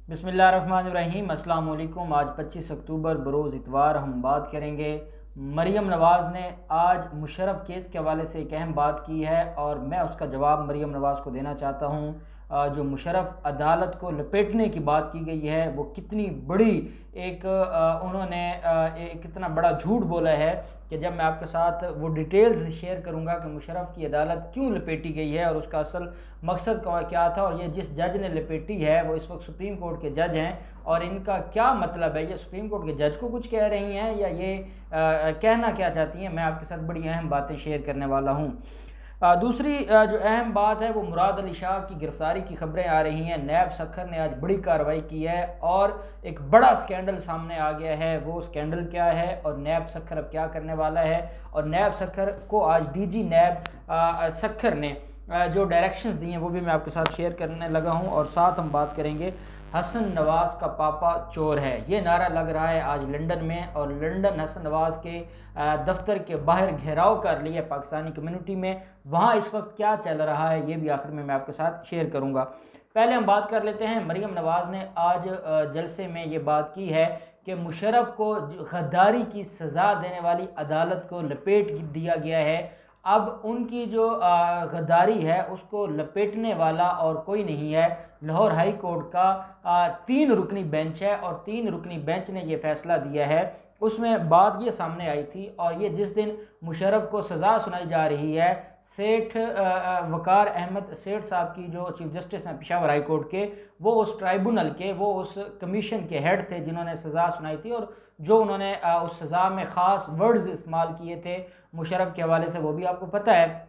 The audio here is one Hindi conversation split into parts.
बिस्मिल्लाहिर्रहमानिर्रहीम। अस्सलाम वालेकुम। आज 25 अक्टूबर बरोज़ इतवार हम बात करेंगे मरीम नवाज़ ने आज मुशर्रफ केस के हवाले से एक अहम बात की है और मैं उसका जवाब मरीम नवाज़ को देना चाहता हूँ। जो मुशर्रफ अदालत को लपेटने की बात की गई है वो कितनी बड़ी एक उन्होंने कितना बड़ा झूठ बोला है कि जब मैं आपके साथ वो डिटेल्स शेयर करूंगा कि मुशर्रफ की अदालत क्यों लपेटी गई है और उसका असल मकसद क्या था, और ये जिस जज ने लपेटी है वो इस वक्त सुप्रीम कोर्ट के जज हैं और इनका क्या मतलब है, ये सुप्रीम कोर्ट के जज को कुछ कह रही हैं या ये कहना क्या चाहती हैं, मैं आपके साथ बड़ी अहम बातें शेयर करने वाला हूँ। दूसरी जो अहम बात है वो मुराद अली शाह की गिरफ्तारी की खबरें आ रही हैं। नैब सखर ने आज बड़ी कार्रवाई की है और एक बड़ा स्कैंडल सामने आ गया है। वो स्कैंडल क्या है और नैब सखर अब क्या करने वाला है, और नैब सखर को आज डीजी नैब सखर ने जो डायरेक्शंस दिए हैं वो भी मैं आपके साथ शेयर करने लगा हूं। और साथ हम बात करेंगे हसन नवाज़ का पापा चोर है, ये नारा लग रहा है आज लंदन में, और लंदन हसन नवाज़ के दफ्तर के बाहर घेराव कर लिया पाकिस्तानी कम्युनिटी में। वहाँ इस वक्त क्या चल रहा है ये भी आखिर में मैं आपके साथ शेयर करूँगा। पहले हम बात कर लेते हैं, मरीम नवाज़ ने आज जलसे में ये बात की है कि मुशर्रफ को गद्दारी की सज़ा देने वाली अदालत को लपेट दिया गया है। अब उनकी जो गद्दारी है उसको लपेटने वाला और कोई नहीं है, लाहौर हाई कोर्ट का 3 रुकनी बेंच है और 3 रुकनी बेंच ने ये फैसला दिया है। उसमें बात ये सामने आई थी और ये जिस दिन मुशर्रफ को सज़ा सुनाई जा रही है, सेठ वकार अहमद सेठ साहब की जो चीफ जस्टिस हैं पेशावर हाई कोर्ट के, वो उस ट्राइब्यूनल के, वो उस कमीशन के हेड थे जिन्होंने सज़ा सुनाई थी, और जो उन्होंने उस सज़ा में ख़ास वर्ड्स इस्तेमाल किए थे मुशर्रफ के हवाले से वो भी आपको पता है।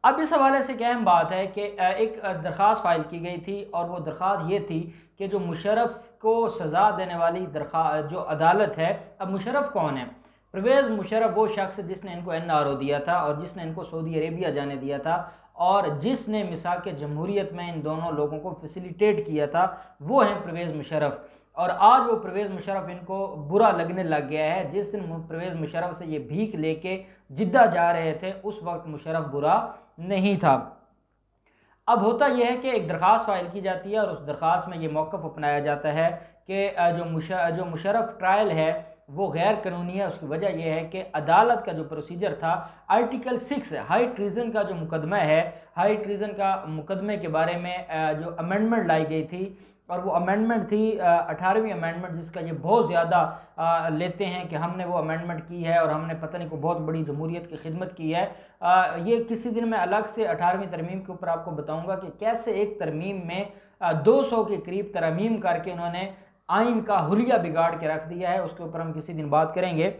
अब इस हवाले से क्या अहम बात है कि एक दरख्वास्त फाइल की गई थी और वो दरख्वास्त ये थी कि जो मुशर्रफ को सज़ा देने वाली जो अदालत है, अब मुशर्रफ कौन है? परवेज़ मुशर्रफ वो शख्स जिसने इनको NRO दिया था और जिसने इनको सऊदी अरेबिया जाने दिया था और जिसने मिसाक जमहूरियत में इन दोनों लोगों को फैसिलिटेट किया था, वो हैं परवेज़ मुशर्रफ। और आज वो परवेज़ मुशर्रफ इनको बुरा लगने लग गया है। जिस दिन परवेज़ मुशर्रफ से ये भीख लेके जिद्दा जा रहे थे उस वक्त मुशर्रफ बुरा नहीं था। अब होता यह है कि एक दरख्वास्त फाइल की जाती है और उस दरख्वास्त में ये मौक़िफ़ अपनाया जाता है कि जो मुशर्रफ ट्रायल है वो गैर कानूनी है। उसकी वजह यह है कि अदालत का जो प्रोसीजर था, आर्टिकल 6 हाई ट्रीज़न का जो मुकदमा है, हाई ट्रीज़न का मुकदमे के बारे में जो अमेंडमेंट लाई गई थी, और वो अमेंडमेंट थी 18वीं अमेंडमेंट, जिसका ये बहुत ज़्यादा लेते हैं कि हमने वो अमेंडमेंट की है और हमने पता नहीं को बहुत बड़ी जमहूरियत की खिदमत की है। ये किसी दिन मैं अलग से 18वीं तरमीम के ऊपर आपको बताऊंगा कि कैसे एक तरमीम में 200 के करीब तरमीम करके उन्होंने आइन का हुलिया बिगाड़ के रख दिया है। उसके ऊपर हम किसी दिन बात करेंगे।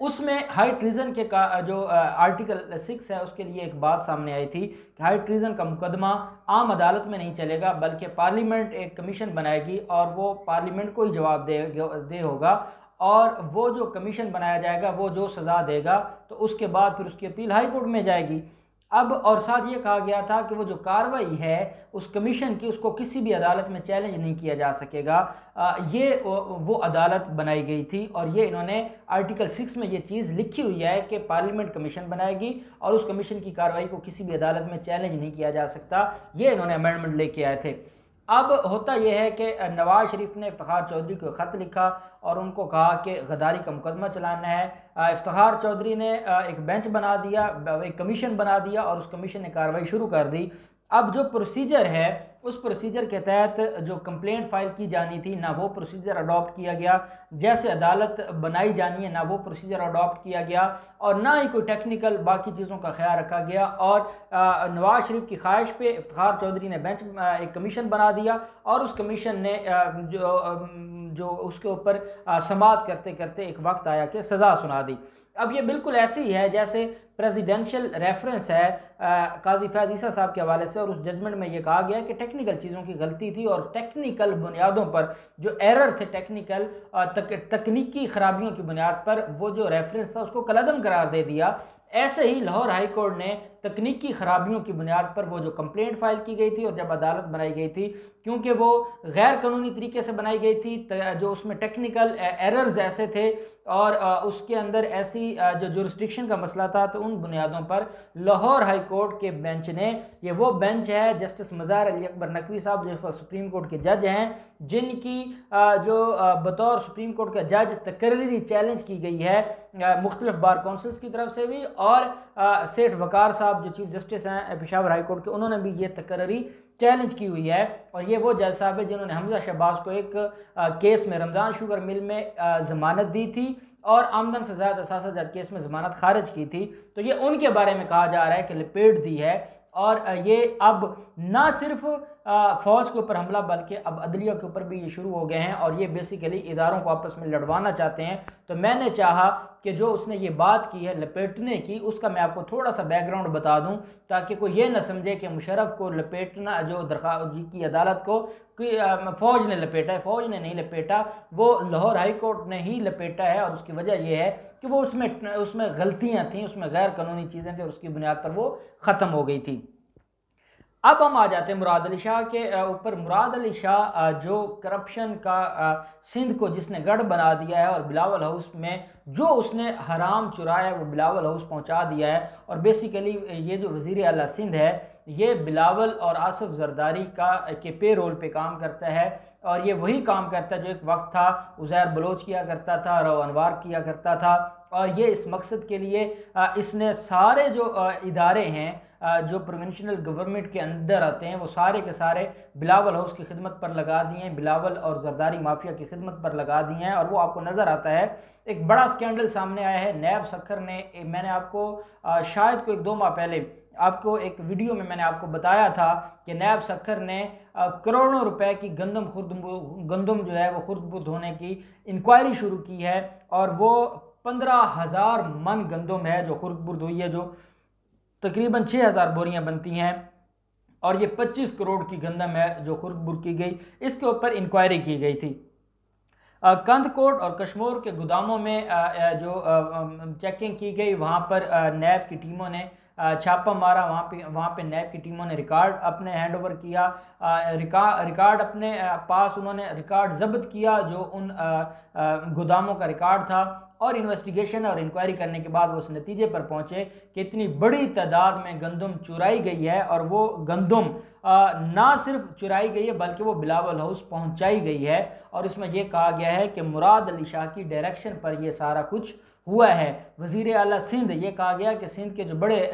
उसमें हाई ट्रीज़न के का जो आर्टिकल 6 है उसके लिए एक बात सामने आई थी कि हाई ट्रीज़न का मुकदमा आम अदालत में नहीं चलेगा बल्कि पार्लियामेंट एक कमीशन बनाएगी और वो पार्लियामेंट को ही जवाब दे होगा, और वो जो कमीशन बनाया जाएगा वो जो सज़ा देगा तो उसके बाद फिर उसकी अपील हाई कोर्ट में जाएगी। अब और साथ ये कहा गया था कि वो जो कार्रवाई है उस कमीशन की उसको किसी भी अदालत में चैलेंज नहीं किया जा सकेगा। ये वो अदालत बनाई गई थी और ये इन्होंने आर्टिकल 6 में ये चीज़ लिखी हुई है कि पार्लियामेंट कमीशन बनाएगी और उस कमीशन की कार्रवाई को किसी भी अदालत में चैलेंज नहीं किया जा सकता। ये इन्होंने अमेंडमेंट लेके आए थे। अब होता यह है कि नवाज शरीफ ने इफ्तिखार चौधरी को ख़त लिखा और उनको कहा कि गद्दारी का मुकदमा चलाना है। इफ्तिखार चौधरी ने एक बेंच बना दिया, एक कमीशन बना दिया और उस कमीशन ने कार्रवाई शुरू कर दी। अब जो प्रोसीजर है उस प्रोसीजर के तहत जो कंप्लेंट फाइल की जानी थी ना वो प्रोसीजर अडॉप्ट किया गया, जैसे अदालत बनाई जानी है ना वो प्रोसीजर अडॉप्ट किया गया, और ना ही कोई टेक्निकल बाकी चीज़ों का ख्याल रखा गया। और नवाज शरीफ की ख्वाहिश पे इफ्तिखार चौधरी ने बेंच एक कमीशन बना दिया और उस कमीशन ने जो उसके ऊपर समाअत करते करते एक वक्त आया कि सज़ा सुना दी। अब ये बिल्कुल ऐसे ही है जैसे प्रेसिडेंशियल रेफरेंस है काजी फैज़ ईसा साहब के हवाले से, और उस जजमेंट में ये कहा गया कि टेक्निकल चीज़ों की गलती थी और टेक्निकल बुनियादों पर जो एरर थे, टेक्निकल तकनीकी खराबियों की बुनियाद पर वो जो रेफरेंस था उसको कलअदम करार दे दिया। ऐसे ही लाहौर हाई कोर्ट ने तकनीकी खराबियों की बुनियाद पर वो जो कंप्लेंट फाइल की गई थी और जब अदालत बनाई गई थी, क्योंकि वो गैर कानूनी तरीके से बनाई गई थी, जो उसमें टेक्निकल एरर्स ऐसे थे और उसके अंदर ऐसी जो जुरिस्डिक्शन का मसला था, तो उन बुनियादों पर लाहौर हाई कोर्ट के बेंच ने, ये वो बेंच है जस्टिस मज़ार अली अकबर नकवी साहब जो सुप्रीम कोर्ट के जज हैं, जिनकी जो बतौर सुप्रीम कोर्ट का जज तकरीरी चैलेंज की गई है मुख्तलिफ बार काउंसिल्स की तरफ से भी, और सेठ वकार साहब जो चीफ जस्टिस हैं पेशावर हाई कोर्ट के, उन्होंने भी ये तकरीरी चैलेंज की हुई है। और ये वो जज साहब है जिन्होंने हमजा शहबाज को एक केस में रमज़ान शुगर मिल में ज़मानत दी थी और आमदन से ज़्यादा असासा केस में ज़मानत खारिज की थी। तो ये उनके बारे में कहा जा रहा है कि लपेट दी है, और ये अब ना सिर्फ फ़ौज के ऊपर हमला बल्कि अब अदलिया के ऊपर भी ये शुरू हो गए हैं, और ये बेसिकली इदारों को आपस में लड़वाना चाहते हैं। तो मैंने चाहा कि जो उसने ये बात की है लपेटने की, उसका मैं आपको थोड़ा सा बैकग्राउंड बता दूं, ताकि कोई ये ना समझे कि मुशर्रफ को लपेटना, जो दरख्वास्त की अदालत को कि फ़ौज ने लपेटा है। फ़ौज ने नहीं लपेटा, वो लाहौर हाई कोर्ट ने ही लपेटा है, और उसकी वजह यह है कि वो उसमें गलतियाँ थी, उसमें गैर कानूनी चीज़ें थी, और उसकी बुनियाद पर वो ख़त्म हो गई थी। अब हम आ जाते हैं मुराद अली शाह के ऊपर। मुराद अली शाह जो करप्शन का सिंध को जिसने गढ़ बना दिया है, और बिलावल हाउस में जो उसने हराम चुराया है वो बिलावल हाउस पहुंचा दिया है। और बेसिकली ये जो वज़ीर आला सिंध है ये बिलावल और आसिफ जरदारी के पे रोल पे काम करता है, और ये वही काम करता है जो एक वक्त था उज़ैर बलोच किया करता था, रव अनवार किया करता था। और ये इस मकसद के लिए इसने सारे जो इदारे हैं जो प्रोविंशियल गवर्नमेंट के अंदर आते हैं वो सारे के सारे बिलावल हाउस की खिदमत पर लगा दिए हैं, बिलावल और जरदारी माफिया की खिदमत पर लगा दिए हैं। और वो आपको नज़र आता है। एक बड़ा स्कैंडल सामने आया है नैब सखर ने। मैंने आपको शायद को 1-2 माह पहले आपको एक वीडियो में मैंने आपको बताया था कि नैब सखर ने करोड़ों रुपए की गंदम जो है वो खुर्द-बुर्द होने की इंक्वायरी शुरू की है, और वो 15,000 मन गंदम है जो खुर्द-बुर्द हुई है, जो तकरीबन 6,000 बोरियां बनती हैं, और ये 25 करोड़ की गंदम है जो खुर्द-बुर्द की गई। इसके ऊपर इंक्वायरी की गई थी। कंदकोट और कश्मीर के गोदामों में जो चेकिंग की गई, वहाँ पर नैब की टीमों ने छापा मारा। वहाँ पे नैब की टीमों ने रिकॉर्ड अपने हैंड ओवर किया, रिकॉर्ड अपने पास उन्होंने रिकॉर्ड जब्त किया जो उन गोदामों का रिकॉर्ड था। और इन्वेस्टिगेशन और इंक्वायरी करने के बाद वो उस नतीजे पर पहुंचे कि इतनी बड़ी तादाद में गंदम चुराई गई है, और वो गंदम ना सिर्फ चुराई गई है बल्कि वो बिलावल हाउस पहुंचाई गई है। और इसमें यह कहा गया है कि मुराद अली शाह की डायरेक्शन पर यह सारा कुछ हुआ है। वज़ीर आला सिंध, ये कहा गया कि सिंध के जो बड़े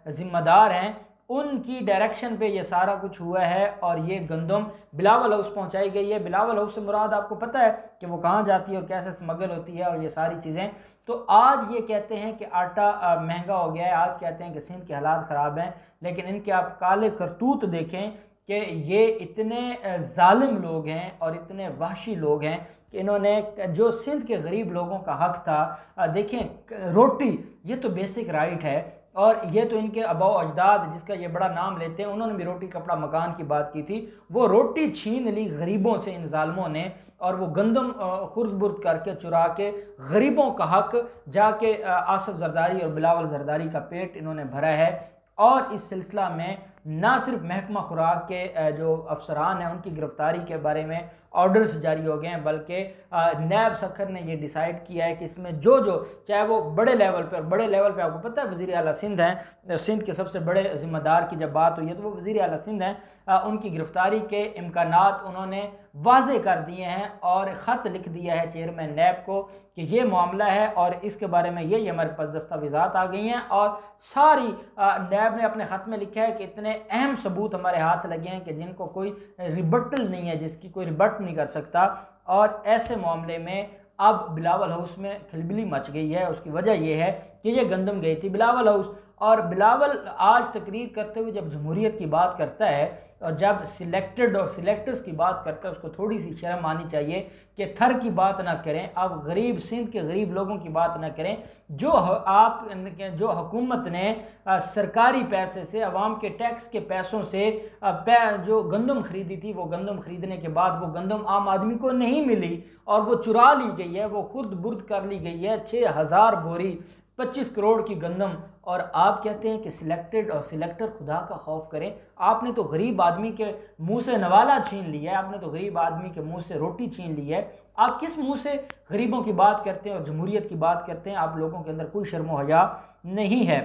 जिम्मेदार हैं उनकी डायरेक्शन पे ये सारा कुछ हुआ है, और ये गंदम बिलावल हाउस पहुंचाई गई है। बिलावल हाउस से मुराद आपको पता है कि वो कहाँ जाती है और कैसे स्मगल होती है, और ये सारी चीज़ें। तो आज ये कहते हैं कि आटा महंगा हो गया है, आज कहते हैं कि सिंध के हालात ख़राब हैं, लेकिन इनके आप काले करतूत देखें कि ये इतने जालिम लोग हैं और इतने वहशी लोग हैं कि इन्होंने जो सिंध के गरीब लोगों का हक था, देखें रोटी ये तो बेसिक राइट है, और ये तो इनके अबाव अजदाद जिसका ये बड़ा नाम लेते हैं उन्होंने भी रोटी कपड़ा मकान की बात की थी। वो रोटी छीन ली गरीबों से इन जालमों ने, और वो गंदम खुर्द-बुर्द करके चुरा के गरीबों का हक जाके आसिफ जरदारी और बिलावल जरदारी का पेट इन्होंने भरा है। और इस सिलसिला में ना सिर्फ महकमा खुराक के जो अफसरान हैं उनकी गिरफ्तारी के बारे में ऑर्डर्स जारी हो गए हैं, बल्कि नैब सखर ने ये डिसाइड किया है कि इसमें जो चाहे वो बड़े लेवल पे, और बड़े लेवल पे आपको पता है वज़ीर आला सिंध हैं, सिंध के सबसे बड़े ज़िम्मेदार की जब बात हुई है तो वो वज़ीर आला सिंध हैं, उनकी गिरफ्तारी के इम्कानात उन्होंने वाज़े कर दिए हैं, और ख़त लिख दिया है चेयरमैन नैब को कि ये मामला है और इसके बारे में ये हमारे पास दस्तावेज़ात आ गई हैं। और सारी नैब ने अपने ख़त में लिखा है कि इतने अहम सबूत हमारे हाथ लगे हैं कि जिनको कोई रिबटल नहीं है, जिसकी कोई रिबट नहीं कर सकता। और ऐसे मामले में अब बिलावल हाउस में खिलबिली मच गई है। उसकी वजह यह है कि ये गंदम गई थी बिलावल हाउस, और बिलावल आज तकरीर करते हुए जब जमहूरियत की बात करता है और जब सिलेक्टेड और सिलेक्टर्स की बात करता है उसको थोड़ी सी शर्म आनी चाहिए कि थर की बात ना करें, आप गरीब सिंध के गरीब लोगों की बात ना करें। जो हुकूमत ने सरकारी पैसे से, अवाम के टैक्स के पैसों से जो गंदम खरीदी थी, वो गंदम खरीदने के बाद वो गंदम आम आदमी को नहीं मिली और वो चुरा ली गई है, वो खुर्द बुर्द कर ली गई है। 6,000 बोरी 25 करोड़ की गंदम, और आप कहते हैं कि सिलेक्टेड और सिलेक्टर खुदा का खौफ करें। आपने तो गरीब आदमी के मुंह से नवाला छीन लिया है, आपने तो गरीब आदमी के मुंह से रोटी छीन ली है। आप किस मुंह से गरीबों की बात करते हैं और जमहूरियत की बात करते हैं? आप लोगों के अंदर कोई शर्म व हया नहीं है।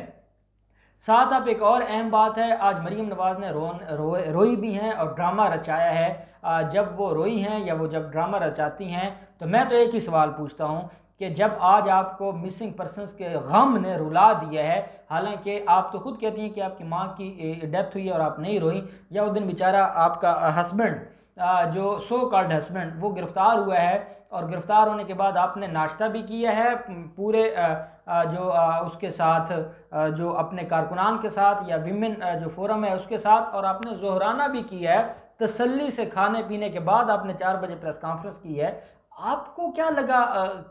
साथ अब एक और अहम बात है, आज मरीम नवाज़ ने रोई भी हैं और ड्रामा रचाया है। जब वो रोई हैं या वो जब ड्रामा रचाती हैं तो मैं तो एक ही सवाल पूछता हूँ कि जब आज आपको मिसिंग पर्सनस के गम ने रुला दिया है, हालांकि आप तो खुद कहती हैं कि आपकी माँ की डेथ हुई और आप नहीं रोई, या उस दिन बेचारा आपका हस्बैंड जो सो कॉल्ड हस्बैंड वो गिरफ़्तार हुआ है और गिरफ़्तार होने के बाद आपने नाश्ता भी किया है पूरे उसके साथ जो अपने कारकुनान के साथ या विमेन जो फोरम है उसके साथ, और आपने ज़ोहराना भी किया है तसल्ली से खाने पीने के बाद आपने 4 बजे प्रेस कॉन्फ्रेंस की है। आपको क्या लगा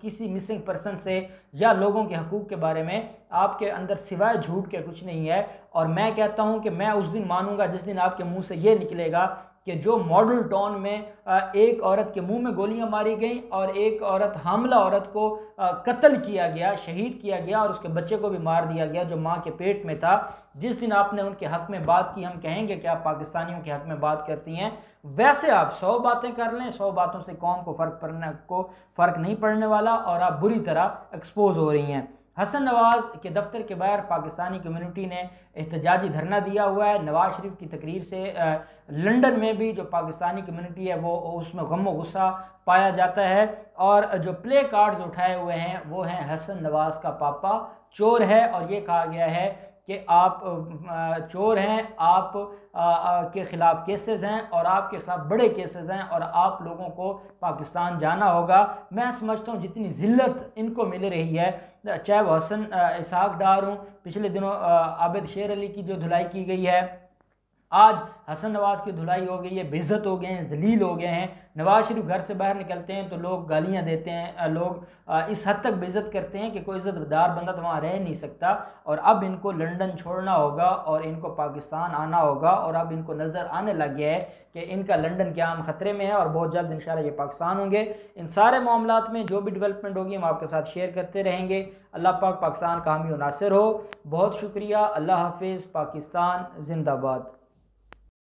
किसी मिसिंग पर्सन से या लोगों के हकूक़ के बारे में? आपके अंदर सिवाय झूठ के कुछ नहीं है। और मैं कहता हूं कि मैं उस दिन मानूंगा जिस दिन आपके मुंह से ये निकलेगा कि जो मॉडल टाउन में एक औरत के मुंह में गोलियां मारी गई और एक औरत हामला औरत को कत्ल किया गया, शहीद किया गया और उसके बच्चे को भी मार दिया गया जो मां के पेट में था, जिस दिन आपने उनके हक में बात की, हम कहेंगे कि आप पाकिस्तानियों के हक में बात करती हैं। वैसे आप 100 बातें कर लें, 100 बातों से कौम को फ़र्क नहीं पड़ने वाला और आप बुरी तरह एक्सपोज हो रही हैं। हसन नवाज़ के दफ्तर के बाहर पाकिस्तानी कम्युनिटी ने एहतजाजी धरना दिया हुआ है। नवाज शरीफ की तकरीर से लंदन में भी जो पाकिस्तानी कम्युनिटी है वो उसमें गम व गुस्सा पाया जाता है, और जो प्ले कार्ड्स उठाए हुए हैं वो हैं हसन नवाज़ का पापा चोर है, और ये कहा गया है कि आप चोर हैं, आप के ख़िलाफ़ केसेस हैं और आपके ख़िलाफ़ बड़े केसेस हैं और आप लोगों को पाकिस्तान जाना होगा। मैं समझता हूँ जितनी ज़िल्लत इनको मिल रही है, चाहे वो हसन इसहाक डार हूँ, पिछले दिनों आबिद शेर अली की जो धुलाई की गई है, आज हसन नवाज़ की धुलाई हो गई है, बेइज्जत हो गए हैं, जलील हो गए हैं। नवाज शरीफ घर से बाहर निकलते हैं तो लोग गालियां देते हैं, लोग इस हद तक बेइज्जत करते हैं कि कोई इज़्ज़तदार बंदा तो वहाँ रह नहीं सकता। और अब इनको लंदन छोड़ना होगा और इनको पाकिस्तान आना होगा, और अब इनको नज़र आने लग गया है कि इनका लंदन के आम ख़तरे में है और बहुत जल्द इंशाल्लाह ये पाकिस्तान होंगे। इन सारे मामलात में जो भी डेवलपमेंट होगी हम आपके साथ शेयर करते रहेंगे। अल्लाह पाक पाकिस्तान का हामी और नासिर हो। बहुत शुक्रिया। अल्लाह हाफिज़। पाकिस्तान जिंदाबाद।